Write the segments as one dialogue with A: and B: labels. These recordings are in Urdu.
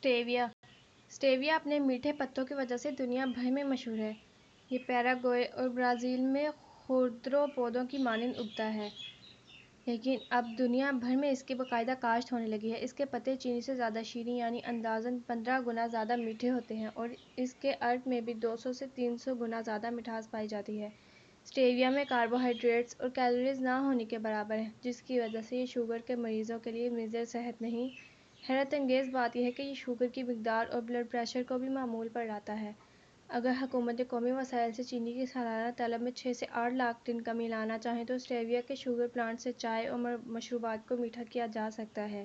A: اسٹیویا اسٹیویا اپنے میٹھے پتوں کی وجہ سے دنیا بھر میں مشہور ہے۔ یہ پیراگوئے اور برازیل میں خودرو پودوں کی مانند اگتا ہے، لیکن اب دنیا بھر میں اس کی باقاعدہ کاشت ہونے لگی ہے۔ اس کے پتے چینی سے زیادہ شیریں یعنی اندازاً 15 گنا زیادہ میٹھے ہوتے ہیں اور اس کے عرق میں بھی 200 سے 300 گنا زیادہ مٹھاس پائی جاتی ہے۔ اسٹیویا میں کاربوہائیڈریٹس اور کیلوریز نہ ہونے کے برابر ہیں، جس کی وجہ سے یہ شوگر کے مریضوں کے لیے مضر صحت نہیں۔ حیرت انگیز بات یہ ہے کہ یہ شوگر کی مقدار اور بلڈ پریشر کو بھی معمول پر لاتا ہے۔ اگر حکومتیں قومی وسائل سے چینی کی سالانہ طلب میں 6 سے 8 لاکھ ٹن کمی لانا چاہیں تو اسٹیویا کے شوگر پلانٹ سے چائے اور مشروبات کو میٹھا کیا جا سکتا ہے۔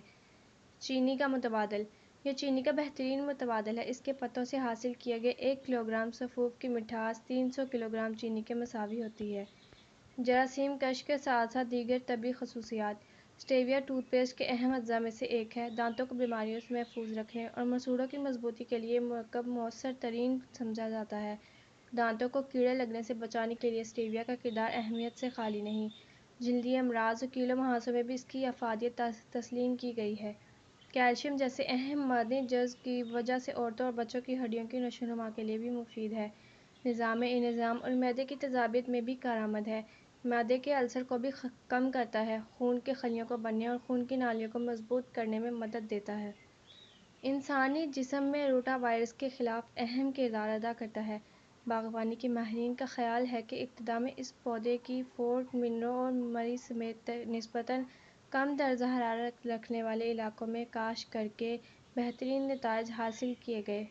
A: چینی کا متبادل یہ چینی کا بہترین متبادل ہے۔ اس کے پتوں سے حاصل کیا گیا 1 کلو گرام سفوف کی مٹھاس 300 کلو گرام چینی کے مساوی ہوتی ہے۔ جراثیم کش کے ساتھ ساتھ دیگر طبی خصوصیات اسٹیویا ٹوتھ پیسٹ کے اہم اجزاء میں سے ایک ہے۔ دانتوں کو بیماریوں سے محفوظ رکھنے اور مسوڑھوں کی مضبوطی کے لیے یہ مرکب مؤثر ترین سمجھا جاتا ہے۔ دانتوں کو کیڑے لگنے سے بچانے کے لیے اسٹیویا کا کردار اہمیت سے خالی نہیں۔ جلدی امراض اور کیڑوں مہاسوں میں بھی اس کی افادیت تسلیم کی گئی ہے۔ کیلشیم جیسے اہم معدنی جزو کی وجہ سے عورتوں اور بچوں کی ہڈیوں کی نشو و نما کے لیے بھی مفید ہے۔ نظام انہضام اور معدے کی تیزابیت میں بھی کارآمد ہے۔ معدے کے السر کو بھی کم کرتا ہے، خون کے خلیوں کو بننے اور خون کی نالیوں کو مضبوط کرنے میں مدد دیتا ہے۔ انسانی جسم میں روٹا وائرس کے خلاف اہم کردار ادا کرتا ہے۔ باغبانی کے ماہرین کا خیال ہے کہ ابتدا میں اس پودے کی فورٹ منرو اور مری سمیت نسبتاً کم درجہ حرارت رکھنے والے علاقوں میں کاشت کرکے بہترین نتائج حاصل کیے گئے۔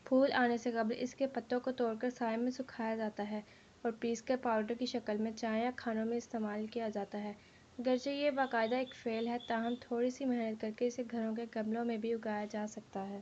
A: پھول آنے سے قبل اس کے پتوں کو توڑ کر سائے میں سکھایا جاتا ہے اور پیس کر پاؤڈر کی شکل میں چائے یا کھانوں میں استعمال کیا جاتا ہے۔ اگرچہ یہ باقاعدہ ایک فعل ہے، تاہم تھوڑی سی محنت کرکے اسے گھروں کے گملوں میں بھی اگایا جا سکتا ہے۔